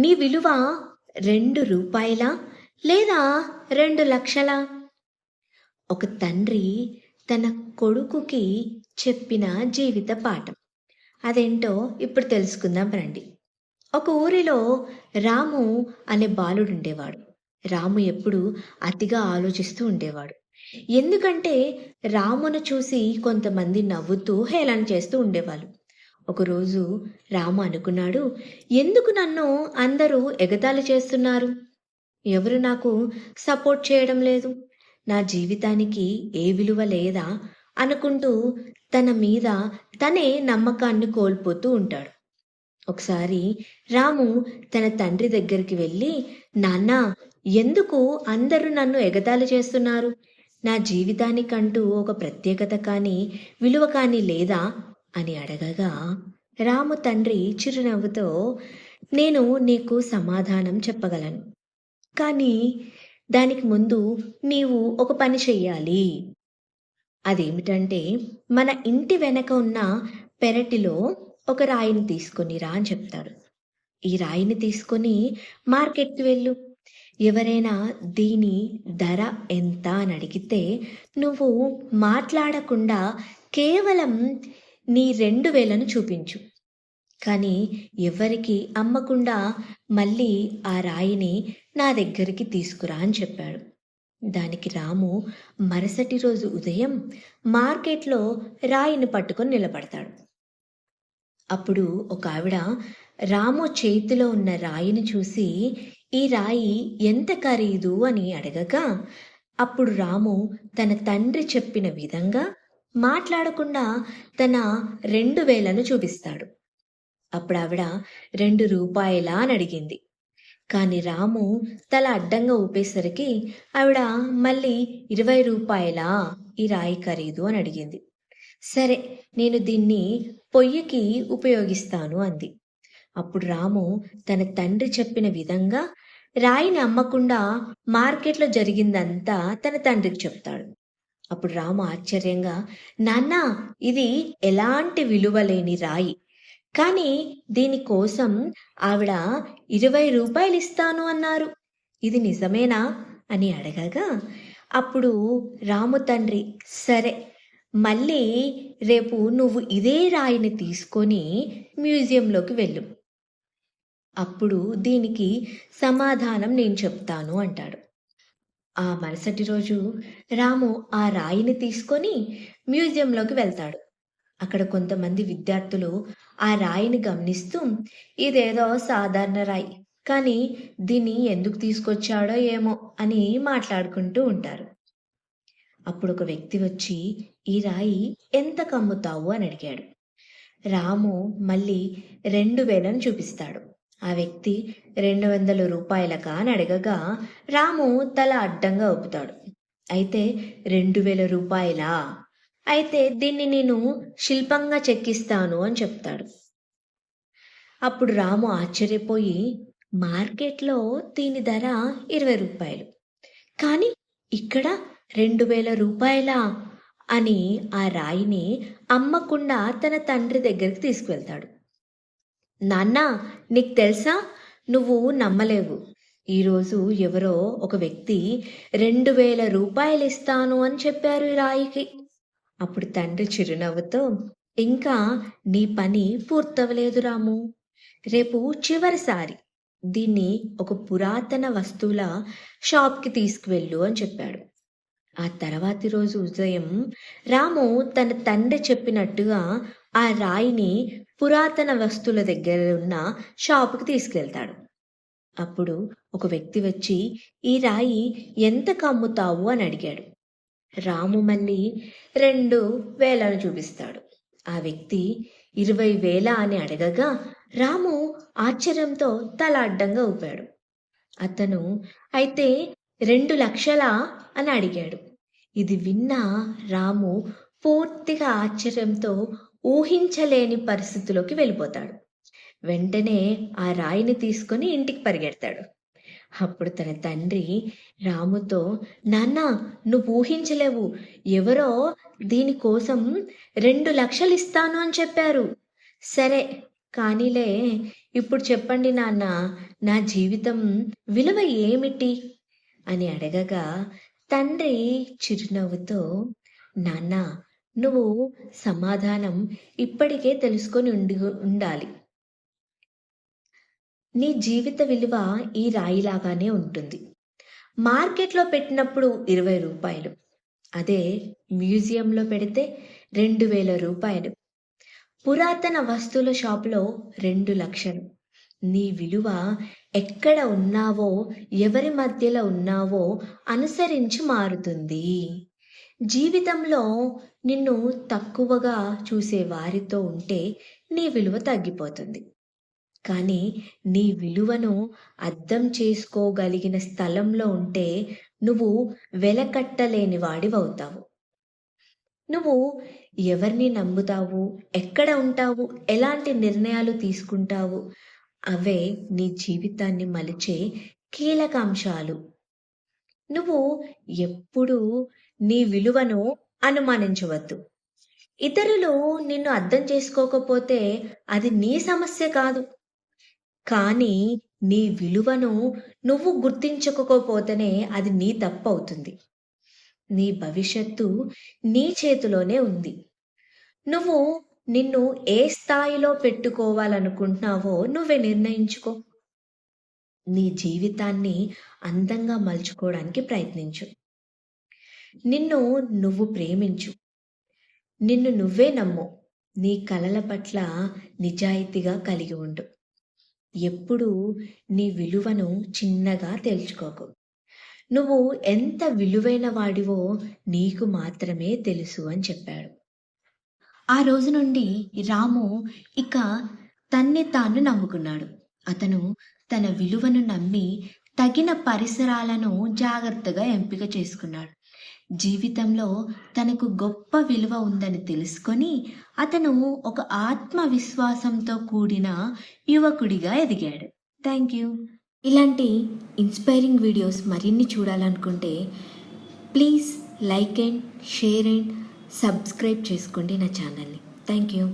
నీ విలువ రూ. 2 లేదా 2,00,000? ఒక తండ్రి తన కొడుకుకి చెప్పిన జీవిత పాఠం. అదేంటో ఇప్పుడు తెలుసుకుందాం రండి. ఒక ఊరిలో రాము అనే బాలుడుండేవాడు. రాము ఎప్పుడూ అతిగా ఆలోచిస్తూ ఉండేవాడు. ఎందుకంటే రామును చూసి కొంతమంది నవ్వుతూ హేళన చేస్తూ ఉండేవాళ్ళు. ఒకరోజు రాము అనుకున్నాడు, ఎందుకు నన్ను అందరూ ఎగతాళి చేస్తున్నారు? ఎవరు నాకు సపోర్ట్ చేయడం లేదు? నా జీవితానికి ఏ విలువ లేదా? అనుకుంటూ తన మీద తనే నమ్మకాన్ని కోల్పోతూ ఉంటాడు. ఒకసారి రాము తన తండ్రి దగ్గరికి వెళ్ళి, నాన్న, ఎందుకు అందరూ నన్ను ఎగతాళి చేస్తున్నారు? నా జీవితానికంటూ ఒక ప్రత్యేకత కానీ విలువ కానీ లేదా అని అడగగా, రాము తండ్రి చిరునవ్వుతో, నేను నీకు సమాధానం చెప్పగలను, కానీ దానికి ముందు నీవు ఒక పని చెయ్యాలి. అదేమిటంటే, మన ఇంటి వెనక ఉన్న పెరటిలో ఒక రాయిని తీసుకొని రా అని చెప్తాడు. ఈ రాయిని తీసుకొని మార్కెట్‌కి వెళ్ళు. ఎవరైనా దీని ధర ఎంత అని అడిగితే నువ్వు మాట్లాడకుండా కేవలం నీ 2,000ను చూపించు. కానీ ఎవరికి అమ్మకుండా మళ్ళీ ఆ రాయిని నా దగ్గరికి తీసుకురా అని చెప్పాడు. దానికి రాము మరుసటి రోజు ఉదయం మార్కెట్‌లో రాయిని పట్టుకొని నిలబడతాడు. అప్పుడు ఒక ఆవిడ రాము చేతిలో ఉన్న రాయిని చూసి, ఈ రాయి ఎంత ఖరీదు అని అడగగా, అప్పుడు రాము తన తండ్రి చెప్పిన విధంగా మాట్లాడకుండా తన 2,000ను చూపిస్తాడు. అప్పుడు ఆవిడ రూ. 2 అని అడిగింది. కానీ రాము తల అడ్డంగా ఊపేసరికి ఆవిడ మళ్ళీ రూ. 20 ఈ రాయి ఖరీదు అని అడిగింది. సరే, నేను దీన్ని పొయ్యికి ఉపయోగిస్తాను అంది. అప్పుడు రాము తన తండ్రి చెప్పిన విధంగా రాయిని అమ్మకుండా మార్కెట్లో జరిగిందంతా తన తండ్రికి చెప్తాడు. అప్పుడు రాము ఆశ్చర్యంగా, నాన్న, ఇది ఎలాంటి విలువ లేని రాయి, కానీ దీనికోసం ఆవిడ రూ. 20 ఇస్తాను అన్నారు. ఇది నిజమేనా అని అడగగా, అప్పుడు రాము తండ్రి, సరే, మళ్ళీ రేపు నువ్వు ఇదే రాయిని తీసుకొని మ్యూజియంలోకి వెళ్ళు. అప్పుడు దీనికి సమాధానం నేను చెప్తాను అంటాడు. ఆ మరుసటి రోజు రాము ఆ రాయిని తీసుకొని మ్యూజియంలోకి వెళ్తాడు. అక్కడ కొంతమంది విద్యార్థులు ఆ రాయిని గమనిస్తూ, ఇదేదో సాధారణ రాయి, కానీ దీన్ని ఎందుకు తీసుకొచ్చాడో ఏమో అని మాట్లాడుకుంటూ ఉంటారు. అప్పుడు ఒక వ్యక్తి వచ్చి, ఈ రాయి ఎంతకు అమ్ముతావు అని అడిగాడు. రాము మళ్ళీ 2,000ను చూపిస్తాడు. ఆ వ్యక్తి రూ. 200 అని అడగగా రాము తల అడ్డంగా ఊపుతాడు. అయితే రూ. 2,000? అయితే దీన్ని నేను శిల్పంగా చెక్కిస్తాను అని చెప్తాడు. అప్పుడు రాము ఆశ్చర్యపోయి, మార్కెట్లో దీని ధర రూ. 20, కానీ ఇక్కడ రూ. 2,000 అని ఆ రాయిని అమ్మకుండా తన తండ్రి దగ్గరికి తీసుకువెళ్తాడు. నాన్న, నీకు తెలుసా, నువ్వు నమ్మలేవు, ఈరోజు ఎవరో ఒక వ్యక్తి రూ. 2,000 ఇస్తాను అని చెప్పారు ఈ రాయికి. అప్పుడు తండ్రి చిరునవ్వుతో, ఇంకా నీ పని పూర్తవలేదు రాము, రేపు చివరిసారి దీన్ని ఒక పురాతన వస్తువుల షాప్కి తీసుకువెళ్ళు అని చెప్పాడు. ఆ తర్వాతి రోజు ఉదయం రాము తన తండ్రి చెప్పినట్టుగా ఆ రాయిని పురాతన వస్తువుల దగ్గర ఉన్న షాపుకి తీసుకెళ్తాడు. అప్పుడు ఒక వ్యక్తి వచ్చి, ఈ రాయి ఎంతకు అమ్ముతావు అని అడిగాడు. రాము మళ్ళీ 2,000 చూపిస్తాడు. ఆ వ్యక్తి 20,000 అని అడగగా రాము ఆశ్చర్యంతో తల అడ్డంగా ఊపాడు. అతను అయితే 2,00,000 అని అడిగాడు. ఇది విన్న రాము పూర్తిగా ఆశ్చర్యంతో ఊహించలేని పరిస్థితిలోకి వెళ్ళిపోతాడు. వెంటనే ఆ రాయిని తీసుకొని ఇంటికి పరిగెడతాడు. అప్పుడు తన తండ్రి రాముతో, నాన్న, నువ్వు ఊహించలేవు, ఎవరో దీనికోసం 2,00,000 ఇస్తాను అని చెప్పారు. సరే, కానీలే, ఇప్పుడు చెప్పండి నాన్న, నా జీవితం విలువ ఏమిటి అని అడగగా తండ్రి చిరునవ్వుతో, నాన్న, నువ్వు సమాధానం ఇప్పటికే తెలుసుకొని ఉండాలి. నీ జీవిత విలువ ఈ రాయిలాగానే ఉంటుంది. మార్కెట్‌లో పెట్టినప్పుడు రూ. 20. అదే మ్యూజియంలో పెడితే రూ. 2000. పురాతన వస్తువుల షాపులో 2,00,000. నీ విలువ ఎక్కడ ఉన్నావో, ఎవరి మధ్యలో ఉన్నావో అనుసరించి మారుతుంది. జీవితంలో నిన్ను తక్కువగా చూసే వారితో ఉంటే నీ విలువ తగ్గిపోతుంది. కానీ నీ విలువను అర్థం చేసుకోగలిగిన స్థలంలో ఉంటే నువ్వు వెలకట్టలేని వాడివవుతావు. నువ్వు ఎవరిని నమ్ముతావు, ఎక్కడ ఉంటావు, ఎలాంటి నిర్ణయాలు తీసుకుంటావు, అవే నీ జీవితాన్ని మలిచే కీలక అంశాలు. నువ్వు ఎప్పుడూ నీ విలువను అనుమానించవద్దు. ఇతరులు నిన్ను అర్థం చేసుకోకపోతే అది నీ సమస్య కాదు. కానీ నీ విలువను నువ్వు గుర్తించకపోతేనే అది నీ తప్పవుతుంది. నీ భవిష్యత్తు నీ చేతిలోనే ఉంది. నువ్వు నిన్ను ఏ స్థాయిలో పెట్టుకోవాలనుకుంటున్నావో నువ్వే నిర్ణయించుకో. నీ జీవితాన్ని అందంగా మలుచుకోవడానికి ప్రయత్నించు. నిన్ను నువ్వు ప్రేమించు. నిన్ను నువ్వే నమ్ము. నీ కలల పట్ల నిజాయితీగా కలిగి ఉండు. ఎప్పుడూ నీ విలువను చిన్నగా తేల్చుకోకు. నువ్వు ఎంత విలువైన వాడివో నీకు మాత్రమే తెలుసు అని చెప్పాడు. ఆ రోజు నుండి రాము ఇక తన్ని తాను నమ్ముకున్నాడు. అతను తన విలువను నమ్మి తగిన పరిసరాలను జాగ్రత్తగా ఎంపిక చేసుకున్నాడు. జీవితంలో తనకు గొప్ప విలువ ఉందని తెలుసుకొని అతను ఒక ఆత్మవిశ్వాసంతో కూడిన యువకుడిగా ఎదిగాడు. Thank you. ఇలాంటి ఇన్స్పైరింగ్ వీడియోస్ మరిన్ని చూడాలనుకుంటే please like and share and subscribe చేసుకోండి నా ఛానల్ని. Thank you.